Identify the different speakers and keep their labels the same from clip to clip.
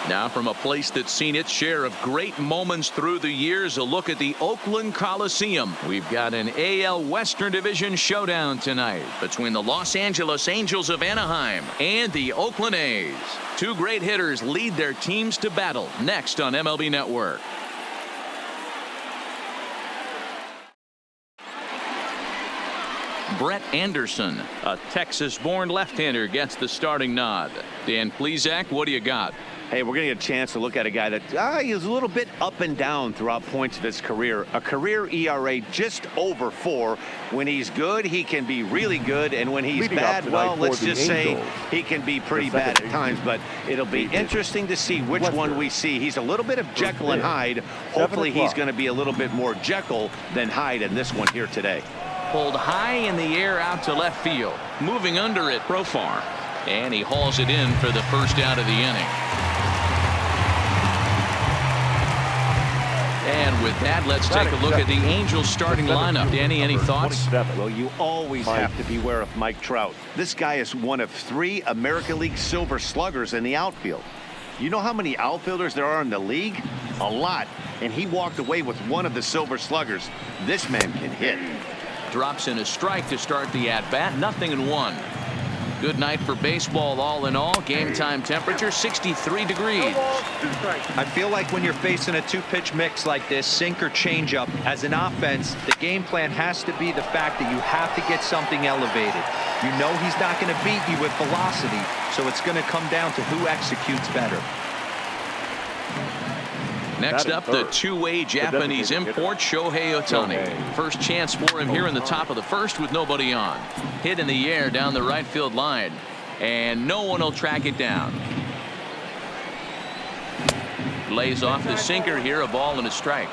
Speaker 1: Now from a place that's seen its share of great moments through the years, a look at the Oakland Coliseum. We've got an AL Western Division showdown tonight between the Los Angeles Angels of Anaheim and the Oakland A's. Two great hitters lead their teams to battle next on MLB Network. Brett Anderson, a Texas-born left-hander, gets the starting nod. Dan Plesac, what do you got?
Speaker 2: Hey, we're going to get a chance to look at a guy that is a little bit up and down throughout points of his career. A career ERA just over 4. When he's good, he can be really good. And when he's bad, well, let's just say he can be pretty bad at times. But it'll be interesting to see which one we see. He's a little bit of Jekyll and Hyde. Hopefully he's going to be a little bit more Jekyll than Hyde in this one here today.
Speaker 1: Pulled high in the air out to left field. Moving under it, Profar. And he hauls it in for the first out of the inning. And with that, let's take a look at the Angels starting lineup. Danny, any thoughts?
Speaker 2: Well, you always have to beware of Mike Trout. This guy is one of 3 American League Silver Sluggers in the outfield. You know how many outfielders there are in the league? A lot. And he walked away with one of the Silver Sluggers. This man can hit.
Speaker 1: Drops in a strike to start the at-bat. 0-1. Good night for baseball all in all. Game time temperature 63 degrees.
Speaker 3: I feel like when you're facing a 2-pitch mix like this, sink or changeup, as an offense, the game plan has to be the fact that you have to get something elevated. You know he's not going to beat you with velocity, so it's going to come down to who executes better.
Speaker 1: Next up, the two-way Japanese import, Shohei Ohtani. First chance for him here in the top of the first with nobody on. Hit in the air down the right field line, and no one will track it down. Lays off the sinker here, a ball and a strike.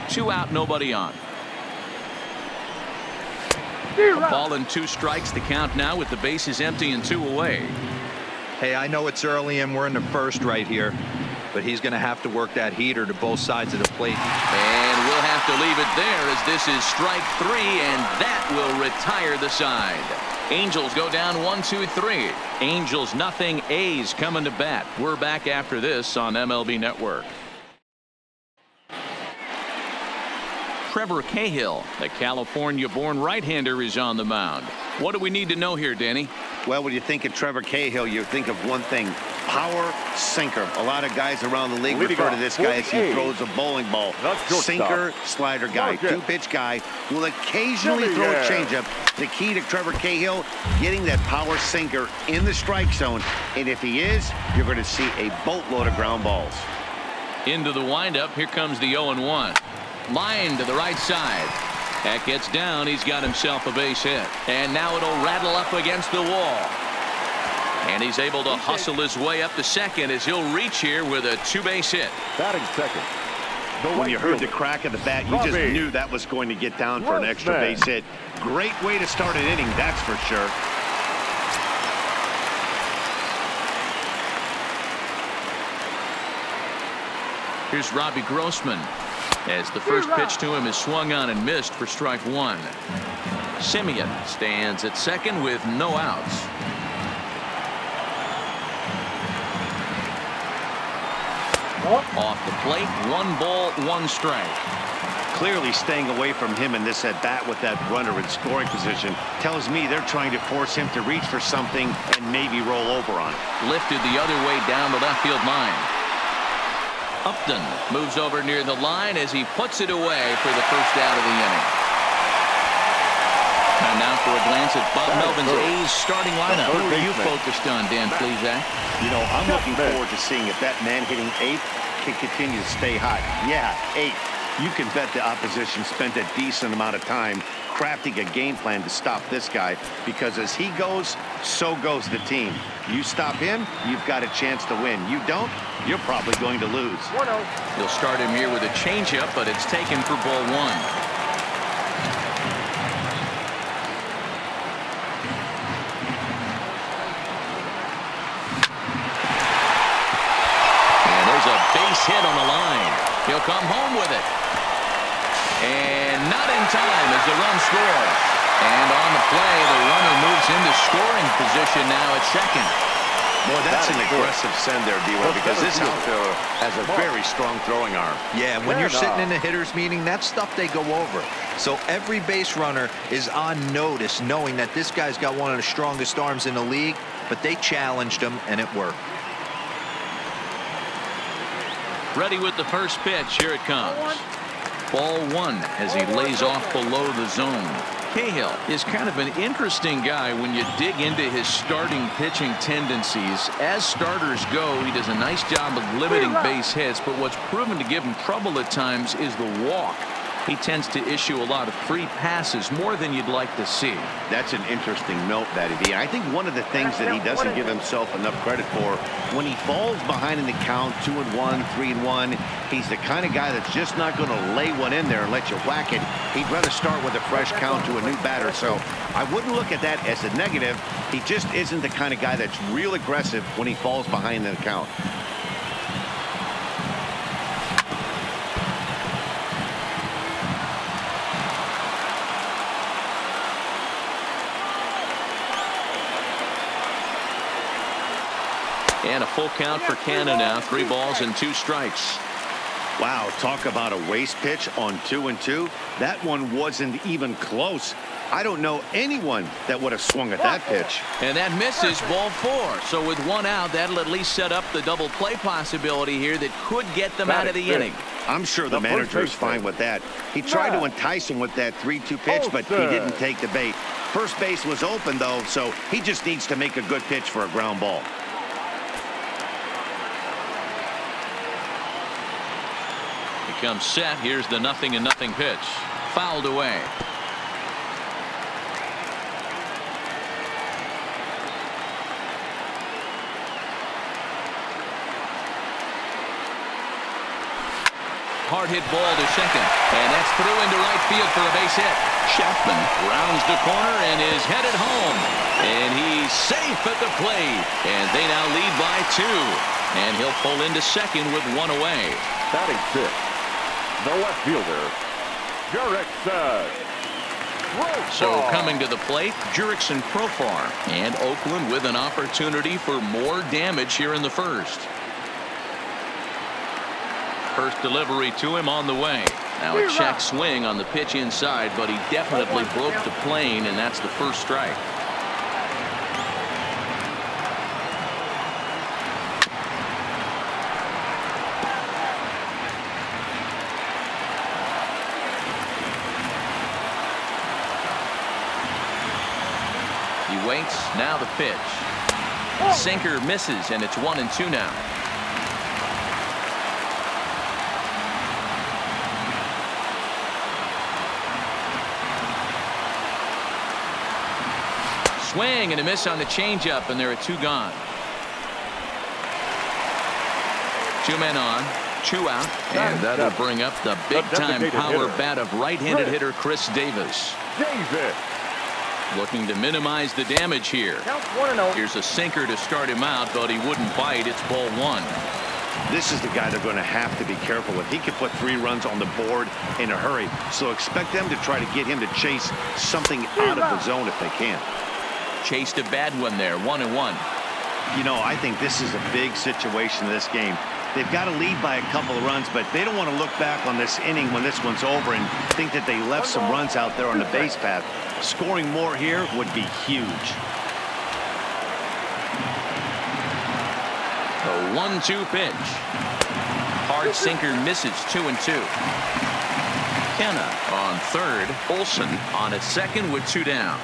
Speaker 1: 2 out, nobody on. A ball and 2 strikes, the count now with the bases empty and 2 away.
Speaker 3: Hey, I know it's early and we're in the first right here, but he's going to have to work that heater to both sides of the plate.
Speaker 1: And we'll have to leave it there as this is strike 3, and that will retire the side. Angels go down 1-2-3. Angels nothing. A's coming to bat. We're back after this on MLB Network. Trevor Cahill, the California-born right-hander, is on the mound. What do we need to know here, Danny?
Speaker 2: Well, when you think of Trevor Cahill, you think of one thing: power sinker. A lot of guys around the league refer to this guy as he throws a bowling ball. Sinker, slider guy, 2-pitch guy, will occasionally throw a changeup. The key to Trevor Cahill, getting that power sinker in the strike zone. And if he is, you're going to see a boatload of ground balls.
Speaker 1: Into the windup. Here comes the 0-1. Line to the right side. That gets down. He's got himself a base hit. And now it'll rattle up against the wall. And he's able to hustle his way up to second as he'll reach here with a 2-base hit.
Speaker 4: Batting second.
Speaker 2: When you heard the crack of the bat, you just knew that was going to get down for an extra base hit. Great way to start an inning, that's for sure.
Speaker 1: Here's Robbie Grossman, as the first pitch to him is swung on and missed for strike 1. Simeon stands at second with no outs. Off the plate, 1 ball, 1 strike.
Speaker 2: Clearly staying away from him in this at bat with that runner in scoring position tells me they're trying to force him to reach for something and maybe roll over on it.
Speaker 1: Lifted the other way down the left field line. Upton moves over near the line as he puts it away for the first out of the inning. Time now for a glance at Bob Melvin's A's starting lineup. What are you focused on, Dan Plesac?
Speaker 2: You know, I'm looking forward to seeing if that man hitting 8th can continue to stay hot. Yeah, 8th. You can bet the opposition spent a decent amount of time crafting a game plan to stop this guy, because as he goes, so goes the team. You stop him, you've got a chance to win. You don't, you're probably going to lose.
Speaker 1: He'll start him here with a changeup, but it's taken for ball 1. Base hit on the line. He'll come home with it. And not in time as the run scores. And on the play, the runner moves into scoring position now at second.
Speaker 2: Boy, that's an aggressive send there, D-Web, because this outfielder has a very strong throwing arm.
Speaker 3: Yeah, when you're sitting in a hitter's meeting, that's stuff they go over. So every base runner is on notice, knowing that this guy's got one of the strongest arms in the league, but they challenged him, and it worked.
Speaker 1: Ready with the first pitch. Here it comes. Ball one as he lays off below the zone. Cahill is kind of an interesting guy when you dig into his starting pitching tendencies. As starters go, he does a nice job of limiting base hits, but what's proven to give him trouble at times is the walk. He tends to issue a lot of free passes, more than you'd like to see.
Speaker 2: That's an interesting note, Matty V. I think one of the things that he doesn't give himself enough credit for, when he falls behind in the count, 2-1, 3-1, he's the kind of guy that's just not going to lay one in there and let you whack it. He'd rather start with a fresh count to a new batter. So I wouldn't look at that as a negative. He just isn't the kind of guy that's real aggressive when he falls behind in the count.
Speaker 1: And a full count for Cannon now. 3 balls and 2 strikes.
Speaker 2: Wow, talk about a waste pitch on 2-2. That one wasn't even close. I don't know anyone that would have swung at that pitch.
Speaker 1: And that misses, ball 4. So with 1 out, that'll at least set up the double play possibility here that could get them out of the inning.
Speaker 2: I'm sure the manager is fine with that. He tried to entice him with that 3-2 pitch, but he didn't take the bait. First base was open, though, so he just needs to make a good pitch for a ground ball.
Speaker 1: Comes set. Here's the 0-0 pitch. Fouled away. Hard hit ball to second, and that's through into right field for a base hit. Chapman rounds the corner and is headed home, and he's safe at the plate, and they now lead by 2, and he'll pull into second with 1 away.
Speaker 4: Batting 6. The left fielder, Jurickson.
Speaker 1: So coming to the plate, Jurickson Profar, and Oakland with an opportunity for more damage here in the first. First delivery to him on the way. Now a check swing on the pitch inside, but he definitely broke the plane, and that's the first strike. Waits. Now the pitch. Sinker misses, and it's 1-2 now. Swing and a miss on the changeup, and there are 2 gone. 2 men on, 2 out, and that'll bring up the big-time power bat of right-handed hitter Chris Davis. Looking to minimize the damage here. Here's a sinker to start him out, but he wouldn't bite. It's ball 1.
Speaker 2: This is the guy they're going to have to be careful with. He could put 3 runs on the board in a hurry, so expect them to try to get him to chase something out of the zone if they can.
Speaker 1: Chased a bad one there, 1-1.
Speaker 2: You know, I think this is a big situation in this game. They've got to lead by a couple of runs, but they don't want to look back on this inning when this one's over and think that they left some runs out there on the base path. Scoring more here would be huge.
Speaker 1: A 1-2 pitch. Hard sinker misses, 2-2. Kenna on third. Olsen on at second with 2 down.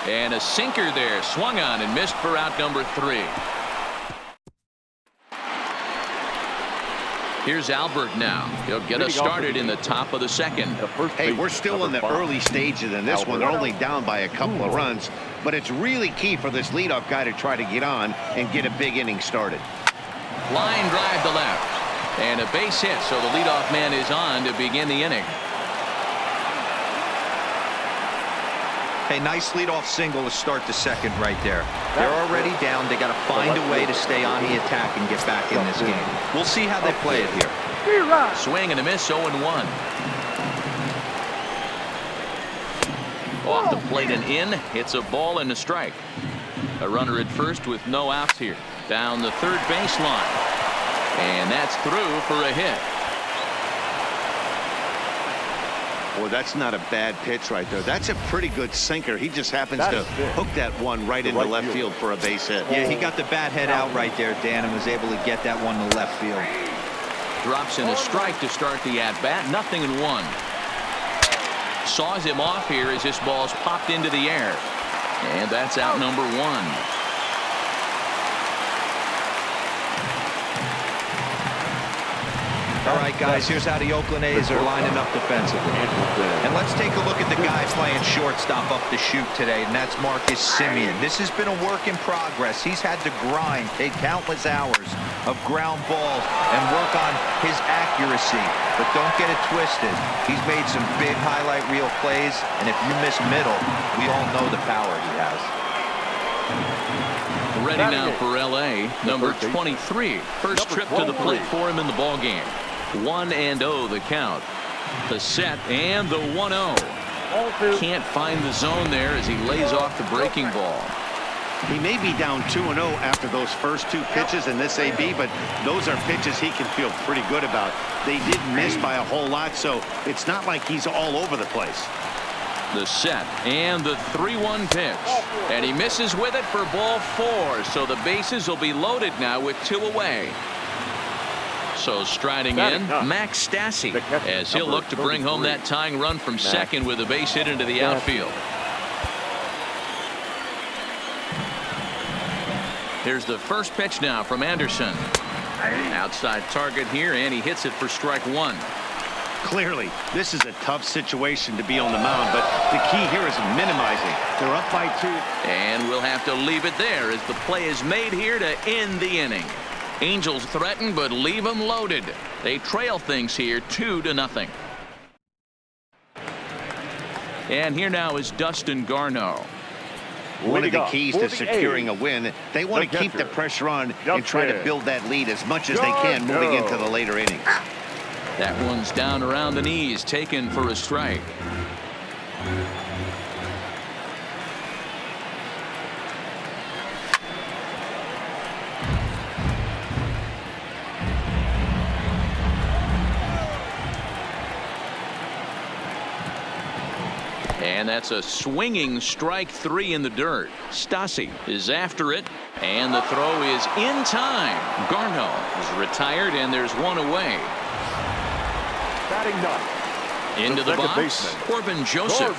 Speaker 1: And a sinker there, swung on and missed for out number 3. Here's Albert now. He'll get us started in the top of the second.
Speaker 2: Hey, we're still in the early stages in this one. They're only down by a couple of runs, but it's really key for this leadoff guy to try to get on and get a big inning started.
Speaker 1: Line drive to left, and a base hit, so the leadoff man is on to begin the inning.
Speaker 3: Hey, nice leadoff single to start the second right there. They're already down. They got to find a way to stay on the attack and get back in this game. We'll see how they play it here.
Speaker 1: Swing and a miss, 0-1. Off the plate and in. It's a ball and a strike. A runner at first with no outs here. Down the third baseline. And that's through for a hit.
Speaker 2: Well, that's not a bad pitch right there. That's a pretty good sinker. He just happens to hook that one right into left field for a base hit.
Speaker 3: Yeah, he got the bat head out right there, Dan, and was able to get that one to left field.
Speaker 1: Drops in a strike to start the at-bat. 0-1. Saws him off here as this ball's popped into the air. And that's out number 1.
Speaker 3: All right, guys, here's how the Oakland A's are lining up defensively. And let's take a look at the guy playing shortstop up the chute today, and that's Marcus Semien. This has been a work in progress. He's had to grind, take countless hours of ground balls, and work on his accuracy. But don't get it twisted. He's made some big highlight reel plays, and if you miss middle, we all know the power he has.
Speaker 1: Ready now for L.A., number 23. First trip to the plate for him in the ballgame. 1-0 the count. The set and the 1-0. Can't find the zone there as he lays off the breaking ball.
Speaker 2: He may be down 2-0 after those first 2 pitches in this AB, but those are pitches he can feel pretty good about. They did miss by a whole lot, so it's not like he's all over the place.
Speaker 1: The set and the 3-1 pitch. And he misses with it for ball 4, so the bases will be loaded now with 2 away. So striding in, Max Stassi, as he'll look to bring home that tying run from second with a base hit into the outfield. Here's the first pitch now from Anderson. Outside target here, and he hits it for strike 1.
Speaker 2: Clearly, this is a tough situation to be on the mound, but the key here is minimizing. They're up by 2.
Speaker 1: And we'll have to leave it there as the play is made here to end the inning. Angels threaten, but leave them loaded. They trail things here 2-0. And here now is Dustin Garneau.
Speaker 2: One of the keys to securing a win, they want to keep the pressure on and try to build that lead as much as they can moving into the later innings.
Speaker 1: That one's down around the knees, taken for a strike. And that's a swinging strike 3 in the dirt. Stassi is after it, and the throw is in time. Garneau is retired, and there's 1 away.
Speaker 4: Batting 9.
Speaker 1: Into the box, baseman, Corbin Joseph.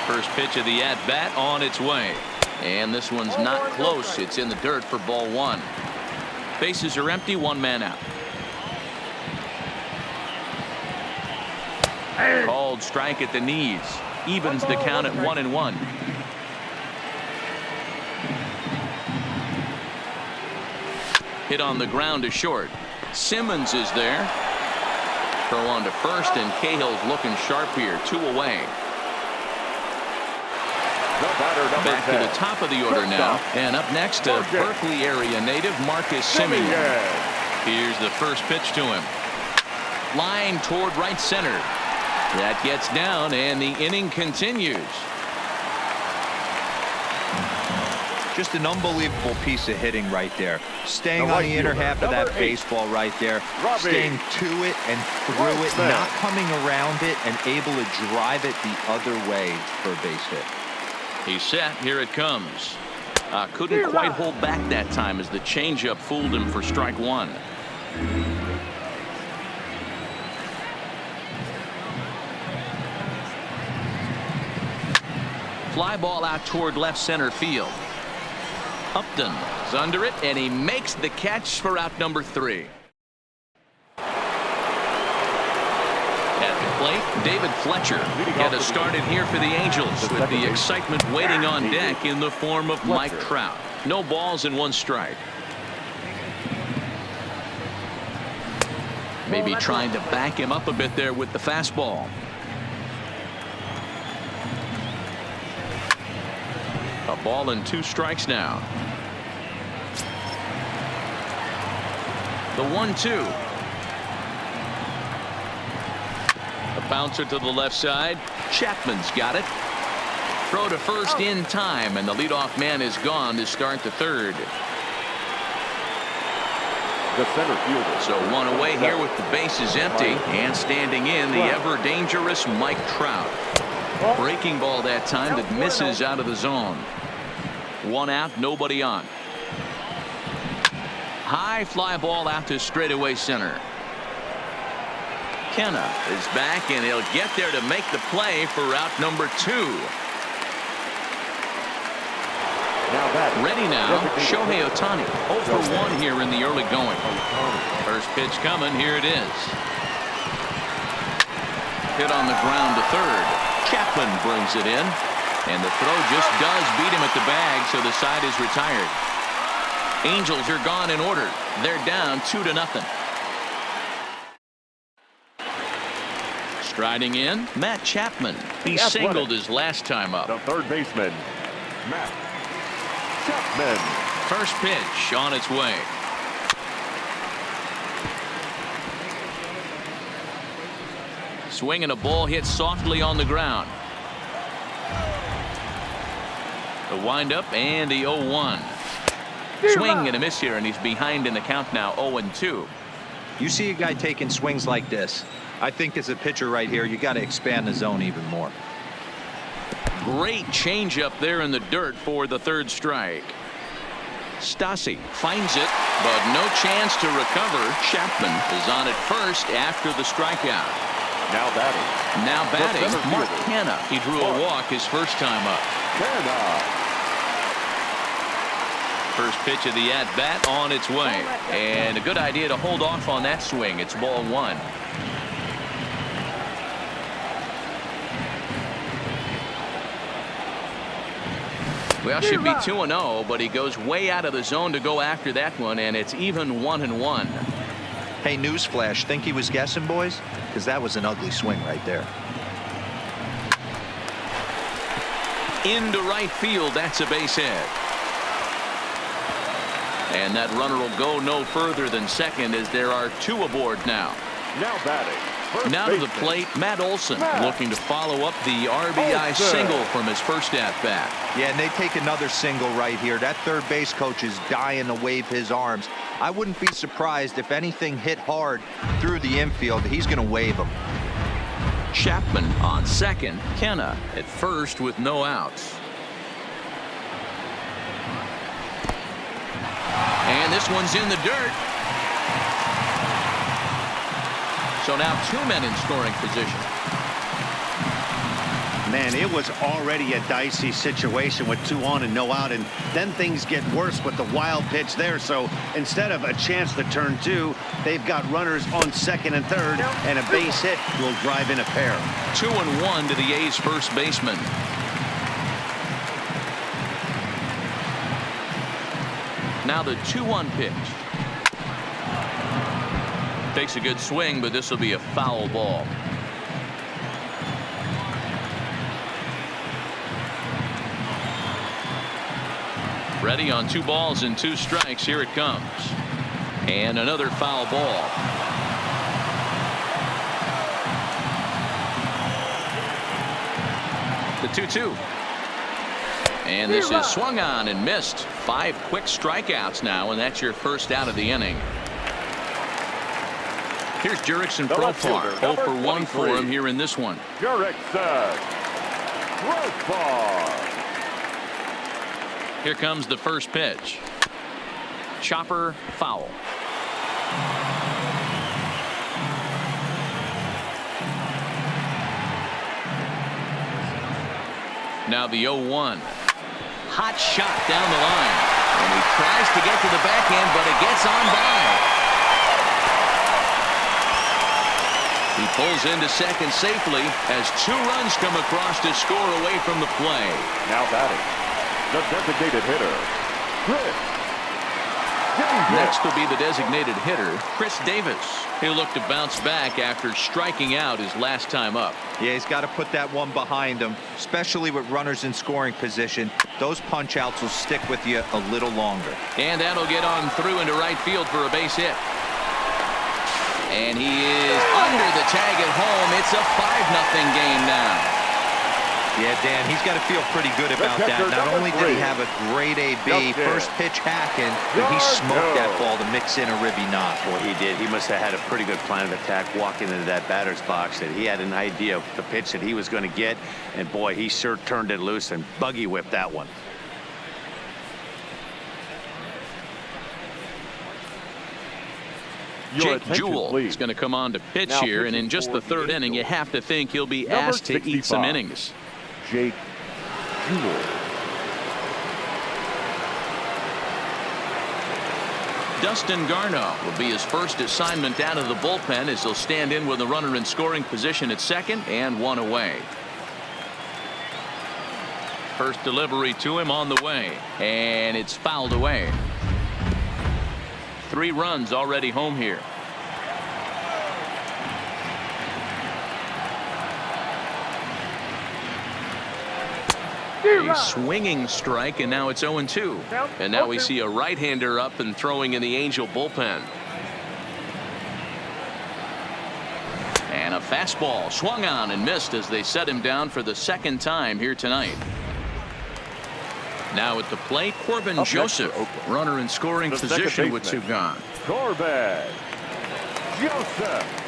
Speaker 1: First pitch of the at-bat on its way. And this one's not close. It's in the dirt for ball 1. Bases are empty, 1 man out. Called strike at the knees. Evens the count at 1-1. Hit on the ground to short. Simmons is there. Throw on to first, and Cahill's looking sharp here. 2 away. Back to the top of the order now. And up next, a Berkeley area native, Marcus Semien. Here's the first pitch to him. Line toward right center. That gets down, and the inning continues.
Speaker 3: Just an unbelievable piece of hitting right there. Staying on the inner half of that baseball right there. Staying to it and through it, not coming around it, and able to drive it the other way for a base hit.
Speaker 1: He's set. Here it comes. Couldn't quite hold back that time as the changeup fooled him for strike 1. Fly ball out toward left center field. Upton is under it, and he makes the catch for out number 3. At the plate, David Fletcher get us started here for the Angels with the excitement waiting on deck in the form of Mike Trout. No balls and 1 strike. Maybe trying to back him up a bit there with the fastball. A ball and 2 strikes now. The 1-2. bouncer to the left side. Chapman's got it. Throw to first in time, and the leadoff man is gone to start the third.
Speaker 4: The center fielder.
Speaker 1: So one away here with the bases empty, and standing in the ever dangerous Mike Trout. Breaking ball that time that misses out of the zone. One out, nobody on. High fly ball out to straightaway center. Kenna is back, and he'll get there to make the play for route number 2. Ready now, Shohei Ohtani. 0 for 1 here in the early going. First pitch coming, here it is. Hit on the ground to third. Chapman brings it in, and the throw just does beat him at the bag, so the side is retired. Angels are gone in order. They're down 2-0. Striding in, Matt Chapman. He singled his last time up.
Speaker 4: The third baseman, Matt Chapman.
Speaker 1: First pitch on its way. Swing and a ball hit softly on the ground. The windup and the 0-1. Swing and a miss here, and he's behind in the count now, 0-2.
Speaker 3: You see a guy taking swings like this. I think as a pitcher right here, you got to expand the zone even more.
Speaker 1: Great changeup there in the dirt for the third strike. Stassi finds it, but no chance to recover. Chapman is on at first after the strikeout.
Speaker 4: Now batting.
Speaker 1: Mark Canha. He drew a walk his first time up. First pitch of the at-bat on its way. And a good idea to hold off on that swing. It's ball 1. Well, should be 2-0, but he goes way out of the zone to go after that one, and it's even 1-1.
Speaker 3: Hey, newsflash, think he was guessing, boys? Because that was an ugly swing right there.
Speaker 1: Into right field, that's a base hit. And that runner will go no further than second as there are 2 aboard now.
Speaker 4: Now batting.
Speaker 1: Now to the plate, Matt Olson, looking to follow up the RBI single from his first at-bat.
Speaker 3: Yeah, and they take another single right here. That third base coach is dying to wave his arms. I wouldn't be surprised if anything hit hard through the infield. He's going to wave them.
Speaker 1: Chapman on second. Kenna at first with no outs. And this one's in the dirt. So now 2 men in scoring position.
Speaker 2: Man, it was already a dicey situation with 2 on and no out, and then things get worse with the wild pitch there. So instead of a chance to turn 2, they've got runners on second and third, and a base hit will drive in a pair.
Speaker 1: 2-1 to the A's first baseman. Now the 2-1 pitch. Takes a good swing, but this will be a foul ball. Ready on 2 balls and 2 strikes. Here it comes. And another foul ball. The 2-2. And this is swung on and missed. 5 quick strikeouts now, and that's your first out of the inning. Here's Jurickson Profar. 0 for 1 for him here in this one.
Speaker 4: Jurickson Profar.
Speaker 1: Here comes the first pitch. Chopper foul. Now the 0-1. Hot shot down the line. And he tries to get to the backhand, but it gets on by. He pulls into second safely as 2 runs come across to score away from the play.
Speaker 4: Now batting, the designated hitter, Chris Davis.
Speaker 1: Next will be the designated hitter, Chris Davis. He'll look to bounce back after striking out his last time up.
Speaker 3: Yeah, he's got to put that one behind him, especially with runners in scoring position. Those punch outs will stick with you a little longer.
Speaker 1: And that'll get on through into right field for a base hit. And he is under the tag at home. It's a 5-0 game now.
Speaker 3: Yeah, Dan, he's got to feel pretty good about that. Not only did he have a great AB, first pitch hacking, but he smoked that ball to mix in a ribby knock.
Speaker 2: Well, he did. He must have had a pretty good plan of attack walking into that batter's box. That he had an idea of the pitch that he was going to get, and boy, he sure turned it loose and buggy whipped that one.
Speaker 1: Jake Jewell is going to come on to pitch here, and in just the third inning, you have to think he'll be asked to eat some innings.
Speaker 4: Jake Jewell.
Speaker 1: Dustin Garneau will be his first assignment out of the bullpen as he'll stand in with a runner in scoring position at second and one away. First delivery to him on the way, and it's fouled away. 3 runs already home here. A swinging strike, and now it's 0-2. And now we see a right-hander up and throwing in the Angel bullpen. And a fastball swung on and missed as they set him down for the second time here tonight. Now at the plate, Corbin Joseph, runner in scoring position with 2 gone.
Speaker 4: Corbin Joseph.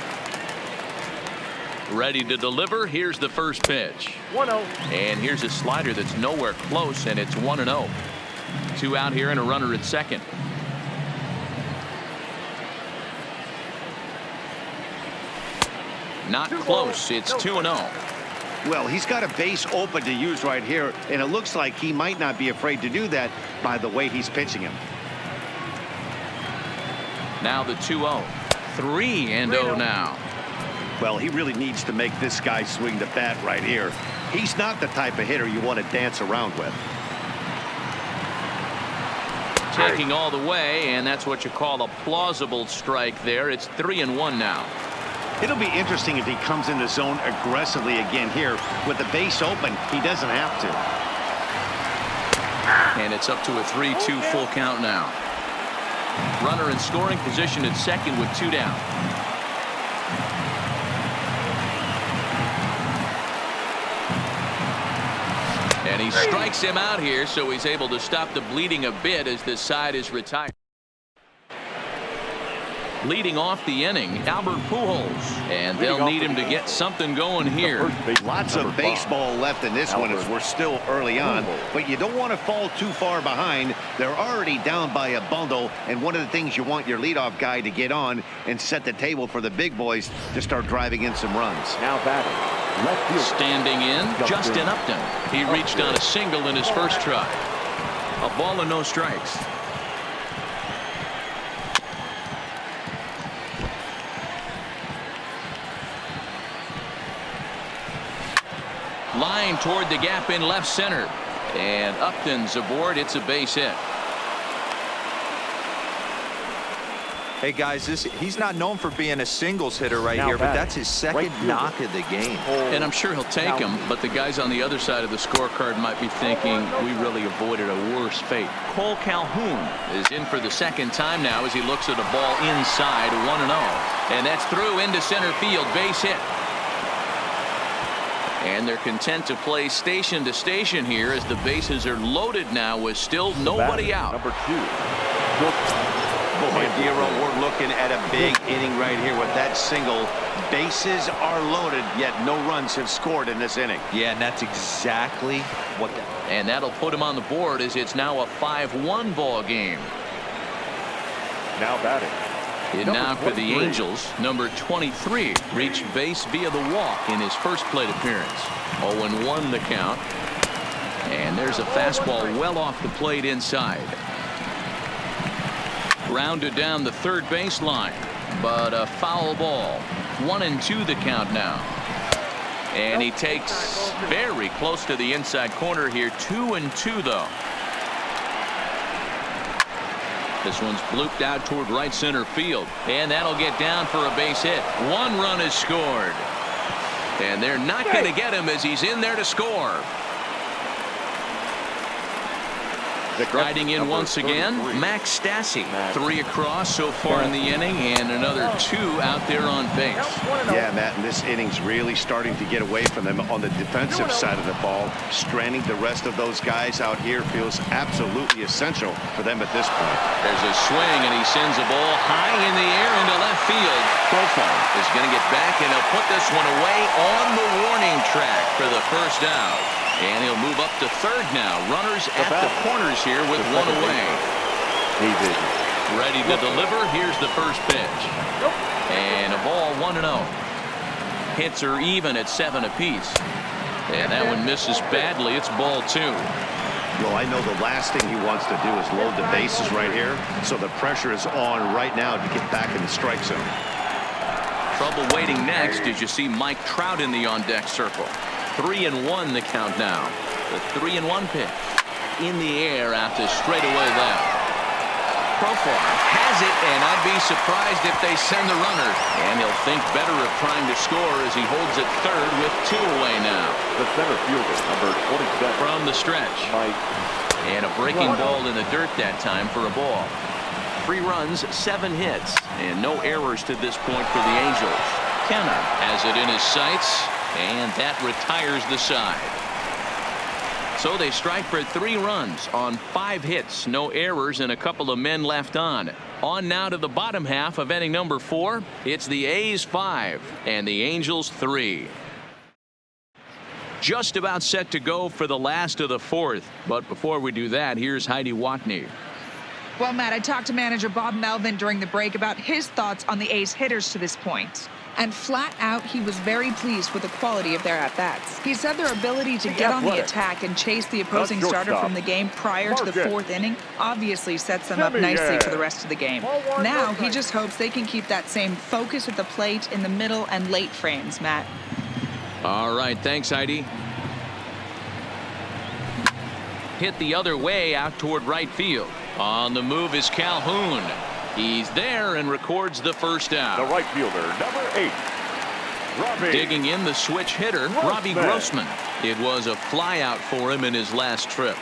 Speaker 1: Ready to deliver. Here's the first pitch.
Speaker 4: 1-0.
Speaker 1: And here's a slider that's nowhere close, and it's 1-0. 2 out here and a runner at second. Not close. It's 2-0.
Speaker 2: Well, he's got a base open to use right here, and it looks like he might not be afraid to do that by the way he's pitching him.
Speaker 1: Now the 2-0. 3-0 now.
Speaker 2: Well, he really needs to make this guy swing the bat right here. He's not the type of hitter you want to dance around with.
Speaker 1: Taking all the way, and that's what you call a plausible strike there. It's 3-1 now.
Speaker 2: It'll be interesting if he comes in the zone aggressively again here. With the base open, he doesn't have to.
Speaker 1: And it's up to a 3-2 full count now. Runner in scoring position at second with 2 down. And he strikes him out here, so he's able to stop the bleeding a bit as this side is retired. Leading off the inning, Albert Pujols, and they'll need him to get something going here.
Speaker 2: Lots of baseball left in this one as we're still early on, but you don't want to fall too far behind. They're already down by a bundle, and one of the things you want your leadoff guy to get on and set the table for the big boys to start driving in some runs.
Speaker 4: Now batting, left field.
Speaker 1: Standing in, Justin Upton. He reached on a single in his first try. A ball and no strikes. Line toward the gap in left center, and Upton's aboard. It's a base hit.
Speaker 3: Hey guys, he's not known for being a singles hitter right here, but that's his second knock of the game.
Speaker 1: And I'm sure he'll take him, but the guys on the other side of the scorecard might be thinking we really avoided a worse fate. Cole Calhoun is in for the second time now as he looks at a ball inside, 1-0, and that's through into center field, base hit. And they're content to play station to station here as the bases are loaded now with still nobody out.
Speaker 4: Number 2.
Speaker 2: Boy, Dero, we're looking at a big inning right here with that single. Bases are loaded, yet no runs have scored in this inning.
Speaker 3: Yeah, and that's exactly what that.
Speaker 1: And that'll put him on the board as it's now a 5-1 ball game.
Speaker 4: Now batting.
Speaker 1: And now for the Angels, number 23 reached base via the walk in his first plate appearance. 0-1 the count. And there's a fastball well off the plate inside. Grounded down the third baseline, but a foul ball. 1-2 the count now. And he takes very close to the inside corner here. 2-2 though. This one's blooped out toward right center field, and that'll get down for a base hit. 1 run is scored, and they're not going to get him as he's in there to score. Riding in once again, Max Stassi. 3 across so far in the inning, and another 2 out there on base.
Speaker 2: Yeah, Matt, and this inning's really starting to get away from them on the defensive side of the ball. Stranding the rest of those guys out here feels absolutely essential for them at this point.
Speaker 1: There's a swing, and he sends a ball high in the air into left field. Profile is going to get back, and he'll put this one away on the warning track for the first out. And he'll move up to third now. Runners at the corners here with 1 away. Ready to deliver. Here's the first pitch. And a ball 1-0. Hits are even at 7 apiece. And that one misses badly. It's ball 2.
Speaker 2: Well, I know the last thing he wants to do is load the bases right here. So the pressure is on right now to get back in the strike zone.
Speaker 1: Trouble waiting next as you see Mike Trout in the on-deck circle. 3-1 the count now. The 3-1 pitch. In the air out to straightaway left. Profar has it, and I'd be surprised if they send the runner. And he'll think better of trying to score as he holds it third with 2 away now.
Speaker 4: The center fielder, number 27.
Speaker 1: From the stretch. And a breaking ball in the dirt that time for a ball. 3 runs, 7 hits, and no errors to this point for the Angels. Kenner has it in his sights, and that retires the side. So they strike for 3 runs on 5 hits, no errors, and a couple of men left on. On now to the bottom half of inning number 4. It's the A's 5 and the Angels 3. Just about set to go for the last of the 4th. But before we do that, here's Heidi Watney.
Speaker 5: Well, Matt, I talked to manager Bob Melvin during the break about his thoughts on the A's hitters to this point. And flat out, he was very pleased with the quality of their at-bats. He said their ability to get on the attack and chase the opposing starter from the game prior to the 4th inning obviously sets them up nicely for the rest of the game. Now, he just hopes they can keep that same focus at the plate in the middle and late frames, Matt.
Speaker 1: All right, thanks, Heidi. Hit the other way out toward right field. On the move is Calhoun. He's there and records the first out.
Speaker 4: The right fielder, number 8, Robbie.
Speaker 1: Digging in the switch hitter, Robbie Grossman. It was a flyout for him in his last trip.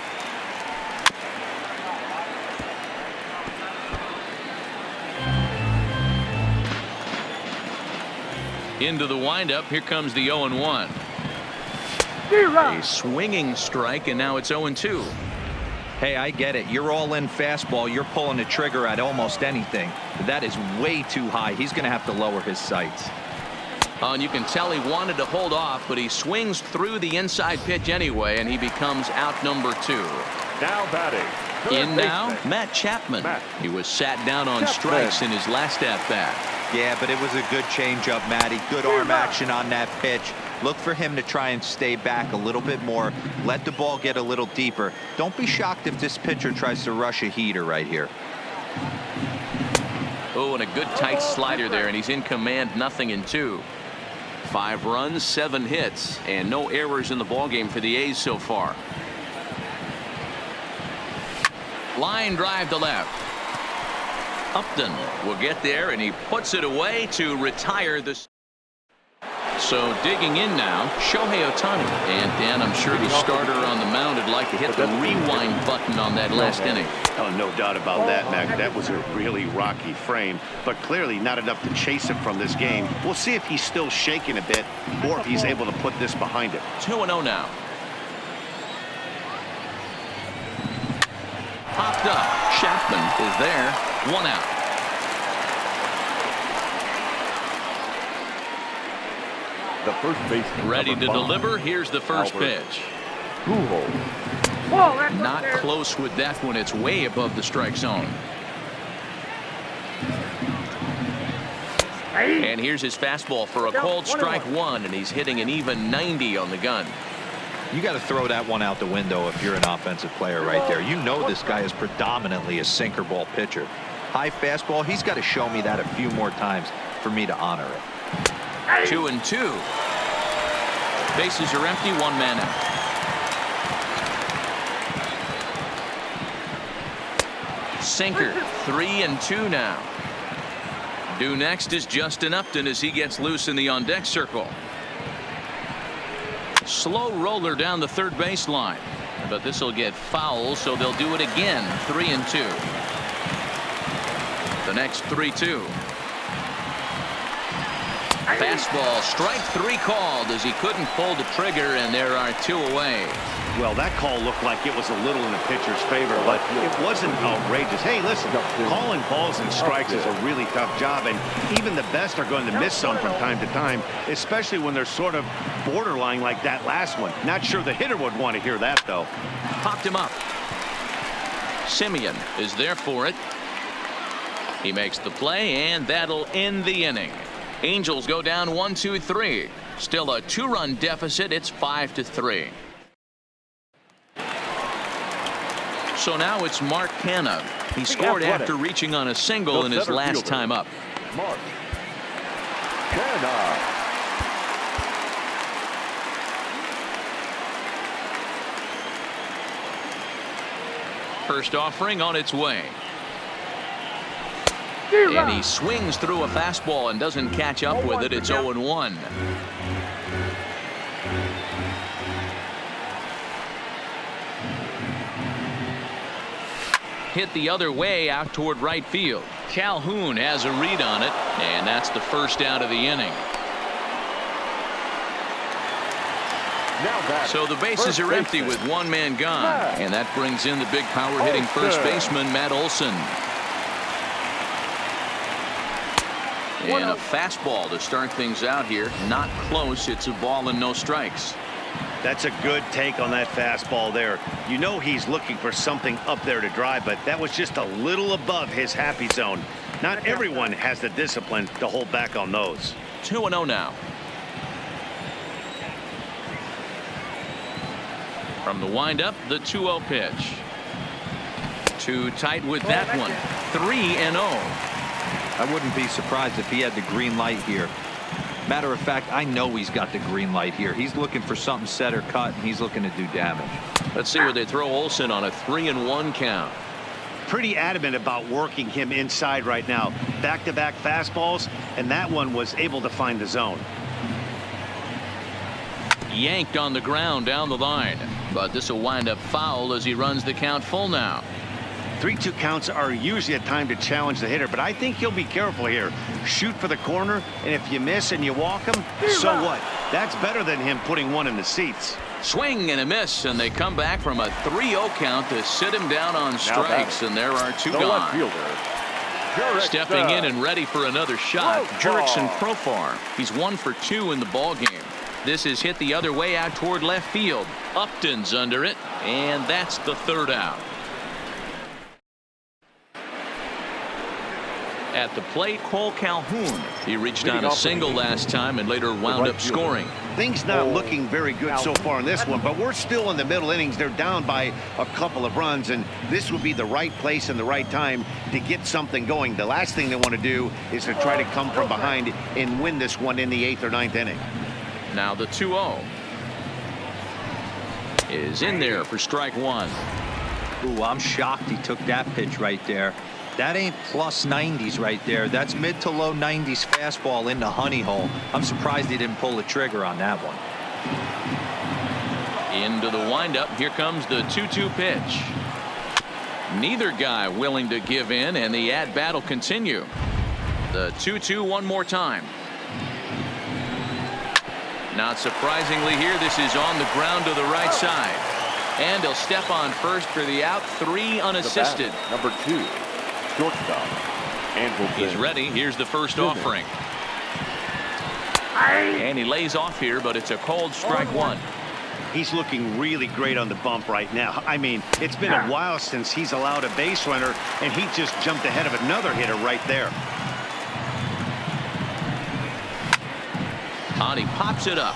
Speaker 1: Into the windup. Here comes the 0-1. A swinging strike, and now it's 0-2.
Speaker 3: Hey, I get it. You're all in fastball. You're pulling the trigger at almost anything. That is way too high. He's going to have to lower his sights.
Speaker 1: And you can tell he wanted to hold off, but he swings through the inside pitch anyway, and he becomes out number 2.
Speaker 4: Now batting.
Speaker 1: In now, Matt Chapman. He was sat down on strikes in his last at-bat.
Speaker 3: Yeah, but it was a good changeup, Matty. Good arm action on that pitch. Look for him to try and stay back a little bit more. Let the ball get a little deeper. Don't be shocked if this pitcher tries to rush a heater right here.
Speaker 1: Oh, and a good tight slider there, and he's in command, 0-2. 5 runs, 7 hits, and no errors in the ballgame for the A's so far. Line drive to left. Upton will get there, and he puts it away to retire this. So digging in now, Shohei Ohtani. And Dan, I'm sure the starter on the mound would like to hit the rewind button on that last inning.
Speaker 2: Oh, no doubt about that, Mac. That was a really rocky frame, but clearly not enough to chase him from this game. We'll see if he's still shaking a bit or if he's able to put this behind him.
Speaker 1: 2-0 now. Popped up. Chapman is there. 1 out.
Speaker 4: The first baseman.
Speaker 1: Ready to deliver. Here's the first pitch. Not close with that one. It's way above the strike zone. And here's his fastball for a called strike 1, and he's hitting an even 90 on the gun.
Speaker 3: You got to throw that one out the window if you're an offensive player right there. You know this guy is predominantly a sinker ball pitcher. High fastball, he's got to show me that a few more times for me to honor it.
Speaker 1: 2-2. Bases are empty, 1 man out. Sinker, 3-2 now. Due next is Justin Upton as he gets loose in the on-deck circle. Slow roller down the third baseline. but this will get foul, so they'll do it again. 3-2. The next 3-2. Fastball, strike 3 called as he couldn't pull the trigger, and there are 2 away.
Speaker 2: Well, that call looked like it was a little in the pitcher's favor, but it wasn't outrageous. Hey, listen, calling balls and strikes is a really tough job, and even the best are going to miss some from time to time, especially when they're sort of borderline like that last one. Not sure the hitter would want to hear that, though.
Speaker 1: Popped him up. Simeon is there for it. He makes the play, and that'll end the inning. Angels go down 1-2-3. Still a 2-run deficit. It's 5-3. So now it's Mark Canha. He scored after reaching on a single in his last time up.
Speaker 4: Mark Canha.
Speaker 1: First offering on its way. And he swings through a fastball and doesn't catch up with it. It's 0-1. Hit the other way out toward right field. Calhoun has a read on it, and that's the first out of the inning. So the bases are empty with 1 man gone, and that brings in the big power hitting first baseman Matt Olson. And a fastball to start things out here. Not close. It's a ball and no strikes.
Speaker 2: That's a good take on that fastball there. You know he's looking for something up there to drive, but that was just a little above his happy zone. Not everyone has the discipline to hold back on those.
Speaker 1: 2-0 now. From the windup, the 2-0 pitch. Too tight with that one. 3-0.
Speaker 3: I wouldn't be surprised if he had the green light here. Matter of fact, I know he's got the green light here. He's looking for something set or cut, and he's looking to do damage.
Speaker 1: Let's see where they throw Olson on a 3-1 count.
Speaker 2: Pretty adamant about working him inside right now. Back-to-back fastballs, and that one was able to find the zone.
Speaker 1: Yanked on the ground down the line, but this will wind up foul as he runs the count full now.
Speaker 2: 3-2 counts are usually a time to challenge the hitter, but I think he'll be careful here. Shoot for the corner, and if you miss and you walk him, so what? That's better than him putting one in the seats.
Speaker 1: Swing and a miss, and they come back from a 3-0 count to sit him down on strikes, and there are 2 gone. Stepping in and ready for another shot, Jurickson Profar. He's 1 for 2 in the ballgame. This is hit the other way out toward left field. Upton's under it, and that's the 3rd out. At the plate, Cole Calhoun. He reached on a single last time and later wound up scoring.
Speaker 2: Things not looking very good so far in this one, but we're still in the middle innings. They're down by a couple of runs, and this would be the right place and the right time to get something going. The last thing they want to do is to try to come from behind and win this one in the 8th or 9th inning.
Speaker 1: Now the 2-0 is in there for strike 1.
Speaker 3: Ooh, I'm shocked he took that pitch right there. That ain't plus 90s right there. That's mid to low 90s fastball into honey hole. I'm surprised he didn't pull the trigger on that one.
Speaker 1: Into the windup. Here comes the 2-2 pitch. Neither guy willing to give in, and the at-bat will continue. The 2-2 one more time. Not surprisingly here, this is on the ground to the right side. And he'll step on first for the out. 3 unassisted.
Speaker 4: Number 2. Shortstop.
Speaker 1: He's ready. Here's the first offering. And he lays off here, but it's a cold strike 1.
Speaker 2: He's looking really great on the bump right now. I mean, it's been a while since he's allowed a base runner, and he just jumped ahead of another hitter right there.
Speaker 1: And he pops it up.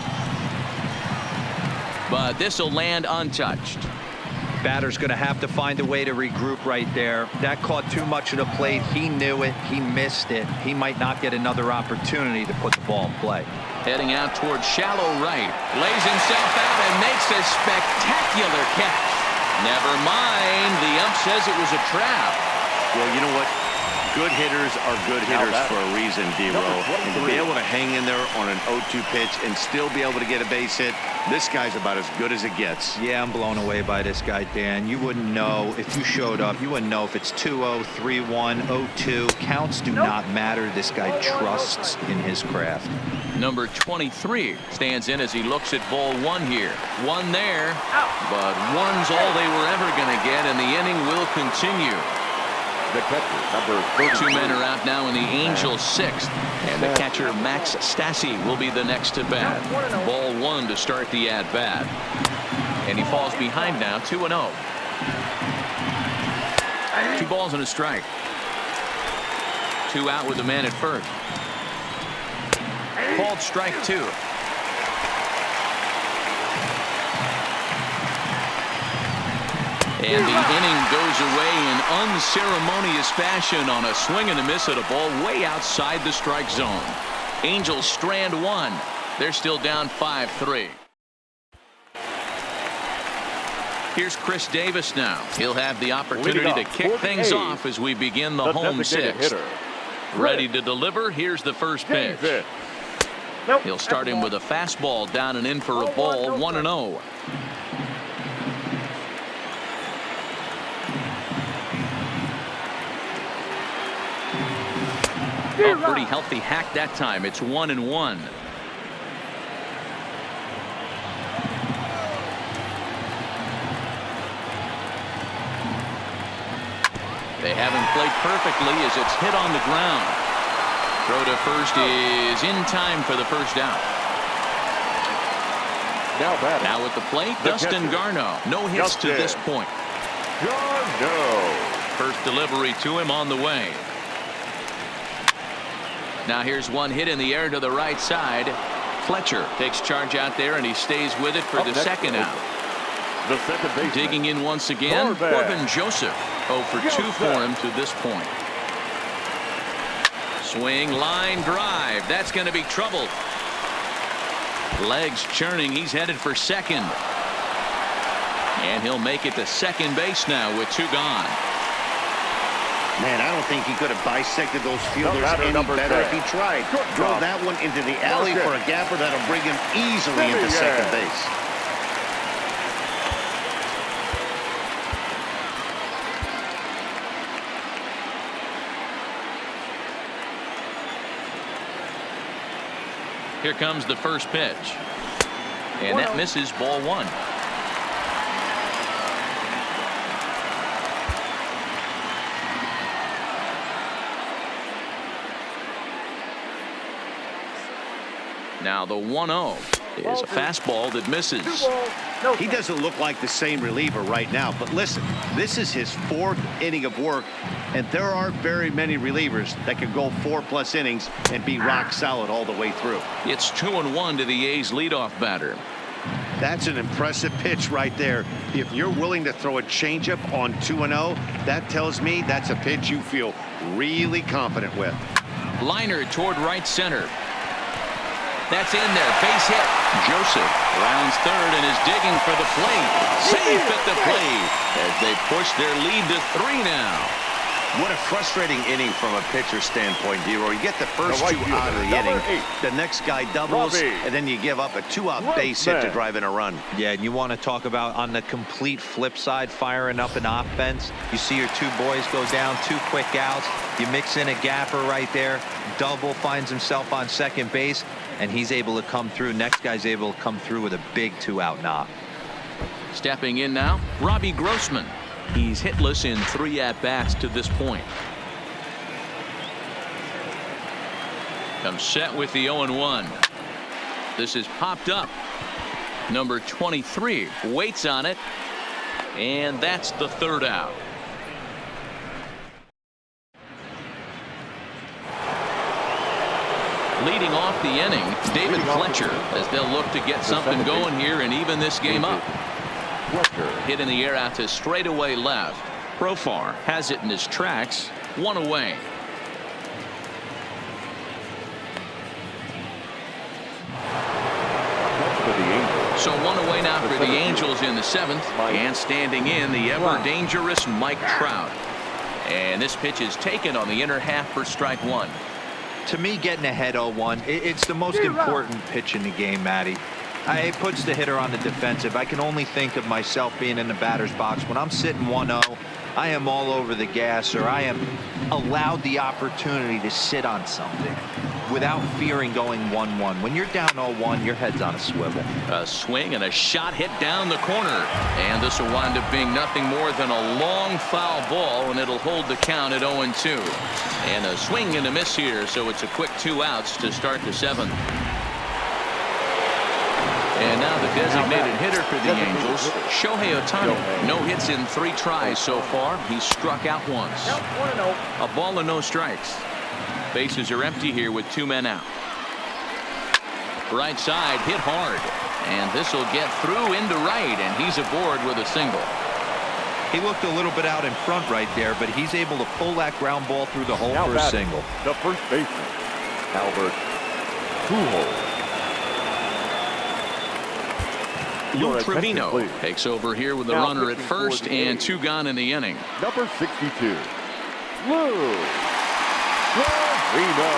Speaker 1: But this will land untouched.
Speaker 3: Batter's going to have to find a way to regroup right there. That caught too much of the plate. He knew it. He missed it. He might not get another opportunity to put the ball in play.
Speaker 1: Heading out towards shallow right. Lays himself out and makes a spectacular catch. Never mind. The ump says it was a trap.
Speaker 2: Well, you know what? Good hitters are good hitters for a reason, D-Row. And to be able to hang in there on an 0-2 pitch and still be able to get a base hit, this guy's about as good as it gets.
Speaker 3: Yeah, I'm blown away by this guy, Dan. You wouldn't know if you showed up. You wouldn't know if it's 2-0, 3-1, 0-2. Counts do not matter. This guy trusts in his craft.
Speaker 1: Number 23 stands in as he looks at ball one here. One there, but one's all they were ever going to get, and the inning will continue.
Speaker 4: The catcher, number 32.
Speaker 1: Two men are out now in the Angels' sixth, and the catcher Max Stassi will be the next to bat. Ball one to start the at-bat, and he falls behind now, 2-0. 2 balls and a strike. 2 out with the man at first. Called strike 2. And the inning goes away in unceremonious fashion on a swing and a miss at a ball way outside the strike zone. Angels strand 1. They're still down 5-3. Here's Chris Davis now. He'll have the opportunity to kick things off as we begin the home sixth. Ready to deliver. Here's the first pitch. He'll start him with a fastball down and in for a ball, 1-0. A pretty healthy hack that time. It's 1-1. They haven't played perfectly as it's hit on the ground. Throw to first is in time for the first out. Now at the plate, Dustin Garneau. No hits to this point.
Speaker 4: Garneau.
Speaker 1: First delivery to him on the way. Now here's one hit in the air to the right side. Fletcher takes charge out there, and he stays with it for the second out.
Speaker 4: The second baseman.
Speaker 1: Digging in once again, Corbin Joseph. 0 for 2 for him to this point. Swing, line drive. That's going to be trouble. Legs churning. He's headed for second. And he'll make it to second base now with 2 gone.
Speaker 2: Man, I don't think he could have bisected those fielders any better if he tried. Throw that one into the alley for a gapper that'll bring him easily into second base.
Speaker 1: Here comes the first pitch. And that misses, ball 1. Now the 1-0 is a fastball that misses.
Speaker 2: He doesn't look like the same reliever right now, but listen, this is his 4th inning of work, and there aren't very many relievers that can go 4+ innings and be rock solid all the way through.
Speaker 1: It's 2-1 to the A's leadoff batter.
Speaker 2: That's an impressive pitch right there. If you're willing to throw a changeup on 2-0, that tells me that's a pitch you feel really confident with.
Speaker 1: Liner toward right center. That's in there. Base hit. Joseph rounds third and is digging for the plate. Safe at the plate as they push their lead to 3 now.
Speaker 2: What a frustrating inning from a pitcher standpoint, D-Roy. You get the first 2 out of the inning. The next guy doubles, and then you give up a 2-out base hit to drive in a run.
Speaker 3: Yeah, and you want to talk about on the complete flip side, firing up an offense. You see your 2 boys go down, 2 quick outs. You mix in a gapper right there. Double finds himself on second base, and he's able to come through. Next guy's able to come through with a big 2-out knock.
Speaker 1: Stepping in now, Robbie Grossman. He's hitless in 3 at-bats to this point. Comes set with the 0-1. This is popped up. Number 23 waits on it, and that's the 3rd out. Leading off the inning, David Fletcher, as they'll look to get something going here and even this game up. Hit in the air out to straightaway left. Profar has it in his tracks. 1 away. So 1 away now for the Angels in the 7th. And standing in, the ever dangerous Mike Trout. And this pitch is taken on the inner half for strike one.
Speaker 3: To me, getting ahead 0-1, it's the most important pitch in the game, Matty. It puts the hitter on the defensive. I can only think of myself being in the batter's box. When I'm sitting 1-0, I am all over the gas, or I am allowed the opportunity to sit on something without fearing going 1-1. When you're down 0-1, your head's on a swivel.
Speaker 1: A swing and a shot hit down the corner. And this will wind up being nothing more than a long foul ball, and it'll hold the count at 0-2. And a swing and a miss here, so it's a quick 2 outs to start the 7th. And now the designated hitter for the Angels, Shohei Ohtani. No hits in 3 tries so far. He's struck out once. A ball and no strikes. Bases are empty here with 2 men out. Right side hit hard. And this will get through into right, and he's aboard with a single.
Speaker 3: He looked a little bit out in front right there, but he's able to pull that ground ball through the hole for a single.
Speaker 4: The first baseman, Albert Pujols.
Speaker 1: Lou Trevino takes over here with a runner at first and 2 gone in the inning.
Speaker 4: Number 62, Lou Trevino.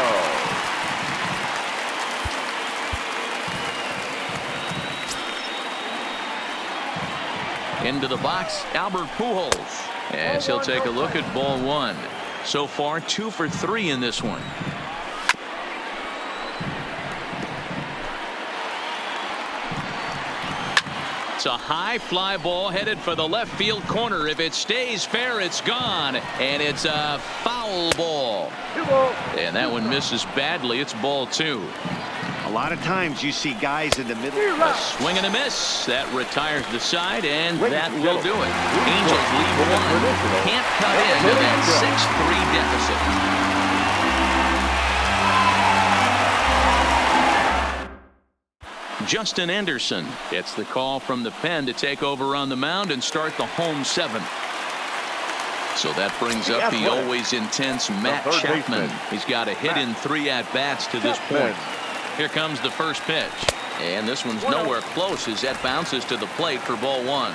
Speaker 1: Into the box, Albert Pujols, as he'll take a look at ball 1. So far 2 for 3 in this one. It's a high fly ball headed for the left field corner. If it stays fair, it's gone, and it's a foul ball. And that one misses badly. It's ball 2.
Speaker 2: A lot of times you see guys in the middle.
Speaker 1: A swing and a miss. That retires the side, and that will do it. Angels lead 1. Can't cut into that 6-3 deficit. Justin Anderson gets the call from the pen to take over on the mound and start the home 7th. So that brings up the always intense Matt Chapman. He's got a hit in 3 at-bats to this point. Here comes the first pitch. And this one's nowhere close as that bounces to the plate for ball 1.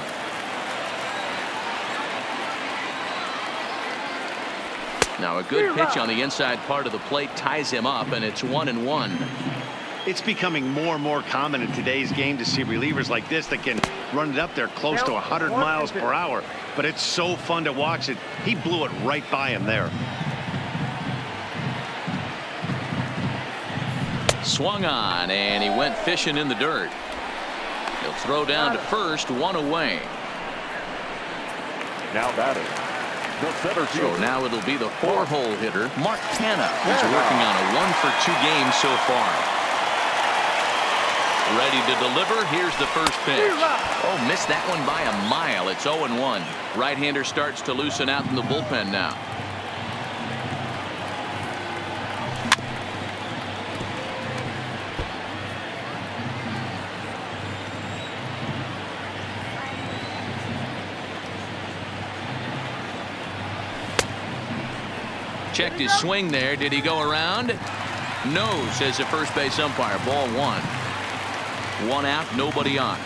Speaker 1: Now a good pitch on the inside part of the plate ties him up, and it's 1-1.
Speaker 2: It's becoming more and more common in today's game to see relievers like this that can run it up there close to 100 miles per hour. But it's so fun to watch it. He blew it right by him there.
Speaker 1: Swung on, and he went fishing in the dirt. He'll throw down to first, 1 away.
Speaker 4: Now batting, the center fielder.
Speaker 1: So now it'll be the 4-hole hitter, Mark Canha, who's working on a 1-for-2 game so far. Ready to deliver. Here's the first pitch. Oh, missed that one by a mile. It's 0-1. Right-hander starts to loosen out in the bullpen now. Checked his swing there. Did he go around? No, says the first base umpire. Ball 1. 1 out, nobody on.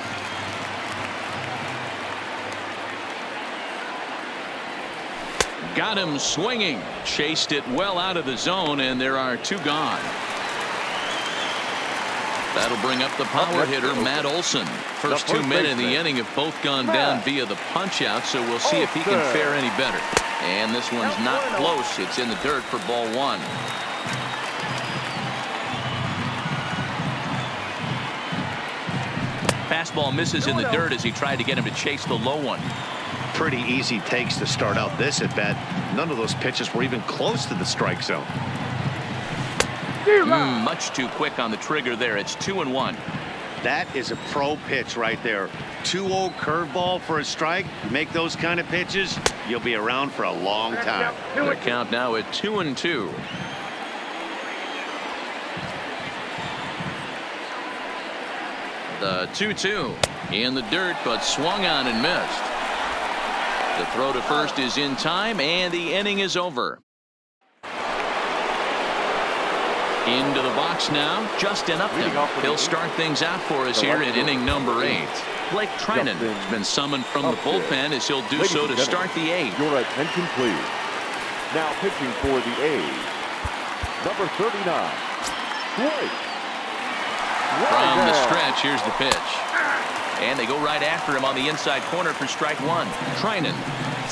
Speaker 1: Got him swinging. Chased it well out of the zone, and there are 2 gone. That'll bring up the power hitter, Matt Olson. First 2 men in the inning have both gone down via the punch-out, so we'll see if he can fare any better. And this one's not close. It's in the dirt for ball 1. Fastball misses in the dirt as he tried to get him to chase the low one.
Speaker 2: Pretty easy takes to start out this at bat. None of those pitches were even close to the strike zone.
Speaker 1: Much too quick on the trigger there. It's 2-1.
Speaker 2: That is a pro pitch right there. 2-0 curveball for a strike. You make those kind of pitches, you'll be around for a long time.
Speaker 1: The count now at 2-2. The 2-2 in the dirt, but swung on and missed. The throw to first is in time, and the inning is over. Into the box now, Justin Upton. He'll start things out for us here in inning number 8. Blake Trinan has been summoned from the bullpen as he'll do so to start the 8th.
Speaker 4: Your attention, please. Now pitching for the A's, number 39, Dwight.
Speaker 1: From the stretch, here's the pitch. And they go right after him on the inside corner for strike one. Trinan,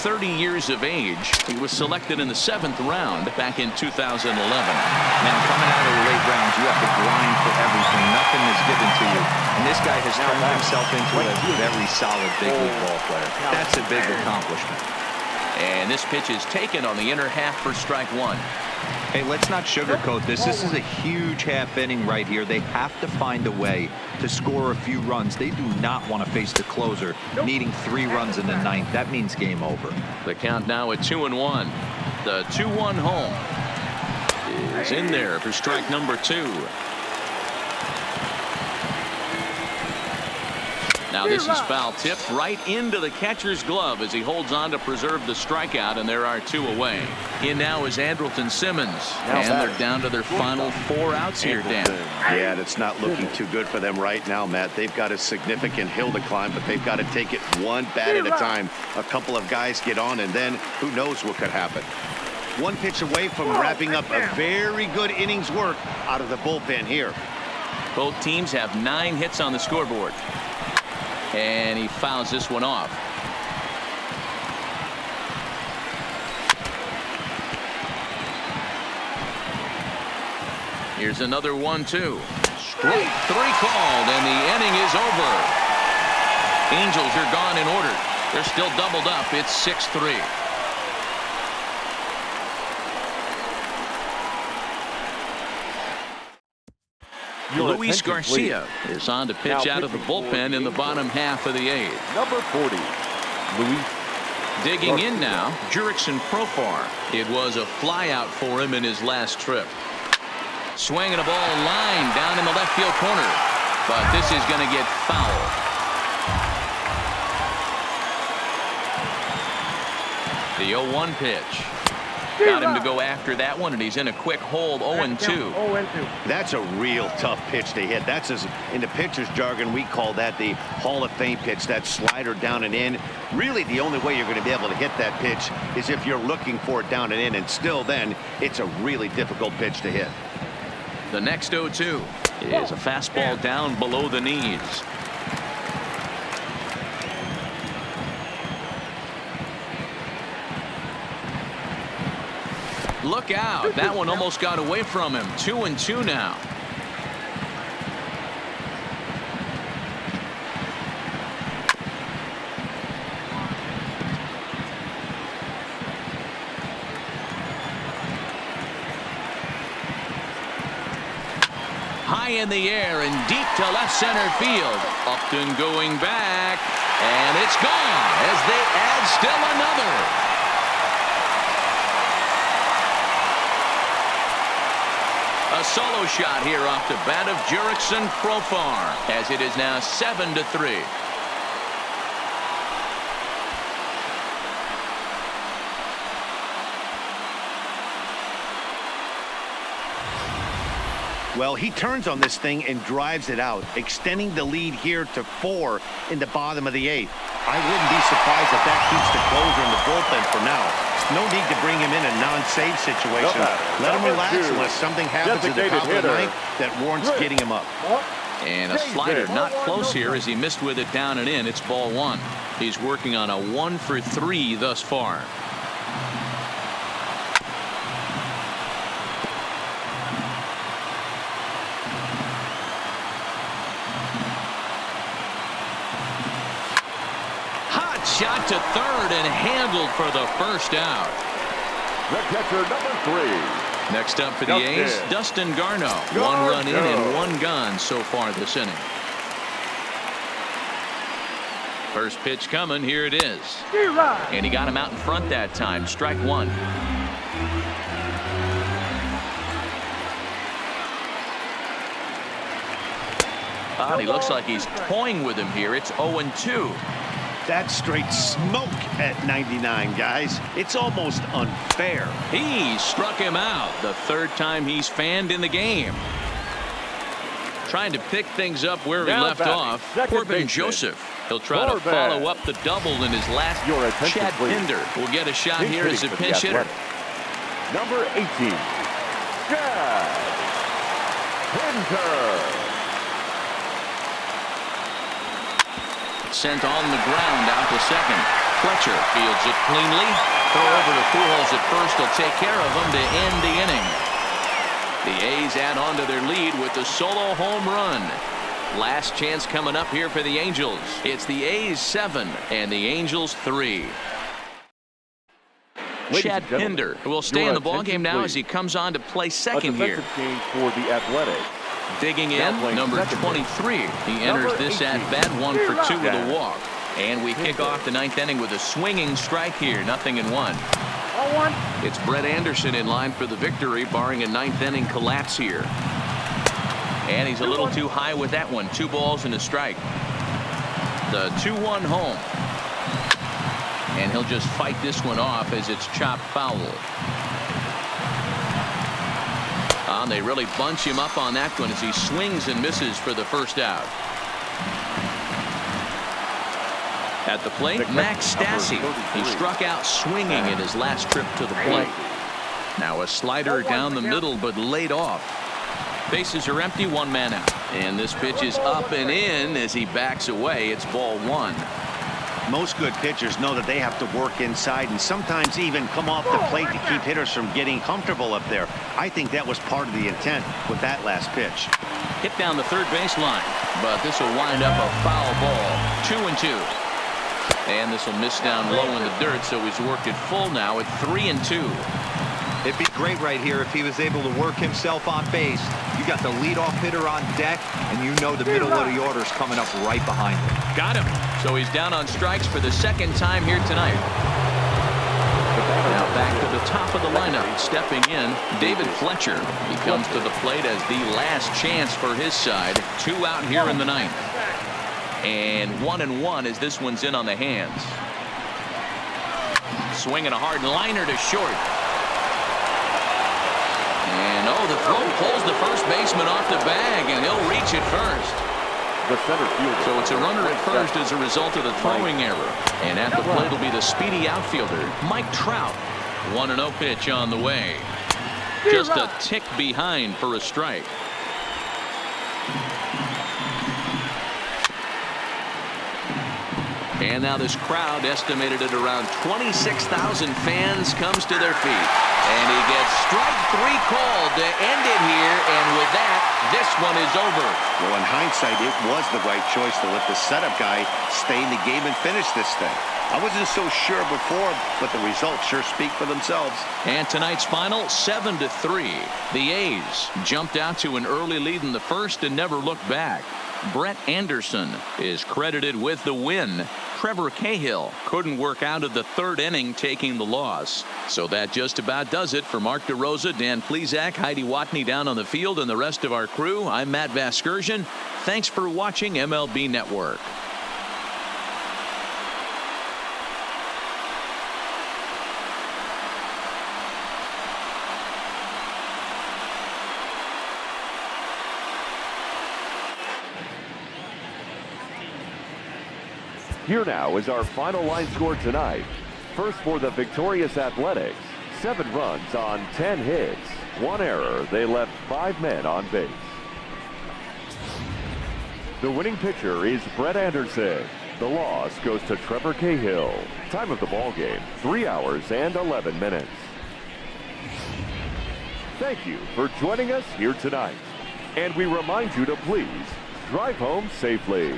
Speaker 1: 30 years of age. He was selected in the 7th round back in 2011.
Speaker 3: Now, coming out of the late rounds, you have to grind for everything. Nothing is given to you. And this guy has turned himself into a very solid big league ball player. That's a big accomplishment.
Speaker 1: And this pitch is taken on the inner half for strike one.
Speaker 3: Hey, let's not sugarcoat this. This is a huge half inning right here. They have to find a way to score a few runs. They do not want to face the closer needing 3 runs in the 9th. That means game over.
Speaker 1: The count now at 2-1. The 2-1 home is in there for strike number 2. Now this is foul tipped right into the catcher's glove as he holds on to preserve the strikeout, and there are 2 away. In now is Andrelton Simmons, and they're down to their final 4 outs here, Dan.
Speaker 2: Yeah, it's not looking too good for them right now, Matt. They've got a significant hill to climb, but they've got to take it one bat at a time. A couple of guys get on, and then who knows what could happen. 1 pitch away from wrapping up a very good innings work out of the bullpen here.
Speaker 1: Both teams have 9 hits on the scoreboard. And he fouls this one off. Here's another 1-2. Strike 3 called, and the inning is over. Angels are gone in order. They're still doubled up. It's 6-3. Luis Garcia is on to pitch out of the bullpen in the bottom half of the 8th.
Speaker 4: Number 40, Luis.
Speaker 1: Digging in now, Jurickson Profar. It was a flyout for him in his last trip. Swinging a ball line down in the left field corner, but this is going to get foul. The 0-1 pitch. Got him to go after that one, and he's in a quick hold. 0-2.
Speaker 2: That's a real tough pitch to hit. That's, in the pitcher's jargon, we call that the Hall of Fame pitch, that slider down and in. Really, the only way you're going to be able to hit that pitch is if you're looking for it down and in, and still then, it's a really difficult pitch to hit.
Speaker 1: The next 0-2 is a fastball down below the knees. Look out. That one almost got away from him. 2-2 now. High in the air and deep to left center field. Upton going back, and it's gone as they add still another. A solo shot here off the bat of Jurickson Profar, as it is now 7-3.
Speaker 2: Well, he turns on this thing and drives it out, extending the lead here to 4 in the bottom of the 8th. I wouldn't be surprised if that keeps the closer in the bullpen for now. No need to bring him in a non-save situation. Let him relax unless something happens at the top of the 9th that warrants getting him up.
Speaker 1: And a slider not close here as he missed with it down and in. It's ball 1. He's working on a 1-for-3 thus far. Shot to third and handled for the first out.
Speaker 4: The catcher, number 3.
Speaker 1: Next up for the A's, Dustin Garneau. 1 run in and 1 gone so far this inning. First pitch coming. Here it is. And he got him out in front that time. Strike 1. He looks like he's toying with him here. It's 0-2.
Speaker 2: That's straight smoke at 99, guys. It's almost unfair.
Speaker 1: He struck him out the 3rd time he's fanned in the game. Trying to pick things up where he left off. Corbin Joseph. He'll try to follow up the double in his last. Chad Pinder will get a shot here as a pinch hitter.
Speaker 4: Number 18, Jack Hinter.
Speaker 1: Sent on the ground out to second. Fletcher fields it cleanly. Throw over to Pujols at first will take care of him to end the inning. The A's add on to their lead with the solo home run. Last chance coming up here for the Angels. It's the A's 7 and the Angels 3. Chad Pinder will stay in the ballgame now as he comes on to play second here.
Speaker 4: Change for the Athletics.
Speaker 1: Digging in, number 23. He enters this at-bat 1 for 2 with a walk. And we kick off the ninth inning with a swinging strike here, 0-1. It's Brett Anderson in line for the victory, barring a ninth inning collapse here. And he's a little too high with that one. 2 balls and a strike. The 2-1 home. And he'll just fight this one off as it's chopped foul. They really bunch him up on that one as he swings and misses for the first out. At the plate, Max Stassi. He struck out swinging in his last trip to the plate. Now a slider down the middle but laid off. Bases are empty, 1 man out. And this pitch is up and in as he backs away. It's ball 1.
Speaker 2: Most good pitchers know that they have to work inside and sometimes even come off the plate to keep hitters from getting comfortable up there. I think that was part of the intent with that last pitch.
Speaker 1: Hit down the third base line, but this will wind up a foul ball. 2-2. And this will miss down low in the dirt, so he's worked it full now at 3-2.
Speaker 3: It'd be great right here if he was able to work himself on base. You got the leadoff hitter on deck, and you know the middle of the order is coming up right behind him.
Speaker 1: Got him. So he's down on strikes for the second time here tonight. Now back to the top of the lineup. Stepping in, David Fletcher. He comes to the plate as the last chance for his side. 2 out here in the ninth. And 1-1 as this one's in on the hands. Swinging a hard liner to short. And the throw pulls the first baseman off the bag, and he'll reach it first.
Speaker 4: The center fielder.
Speaker 1: So it's a runner at first as a result of the throwing error. And at the plate will be the speedy outfielder, Mike Trout. 1-0 pitch on the way. Just a tick behind for a strike. And now this crowd, estimated at around 26,000 fans, comes to their feet. And he gets strike 3 called to end it here. And with that, this one is over.
Speaker 2: Well, in hindsight, it was the right choice to let the setup guy stay in the game and finish this thing. I wasn't so sure before, but the results sure speak for themselves.
Speaker 1: And tonight's final, 7-3. The A's jumped out to an early lead in the first and never looked back. Brett Anderson is credited with the win. Trevor Cahill couldn't work out of the third inning, taking the loss. So that just about does it. For Mark DeRosa, Dan Plesac, Heidi Watney down on the field, and the rest of our crew, I'm Matt Vasgersian. Thanks for watching MLB Network.
Speaker 4: Here now is our final line score tonight. First for the victorious Athletics, 7 runs on 10 hits. 1 error. They left 5 men on base. The winning pitcher is Brett Anderson. The loss goes to Trevor Cahill. Time of the ball game, 3 hours and 11 minutes. Thank you for joining us here tonight. And we remind you to please drive home safely.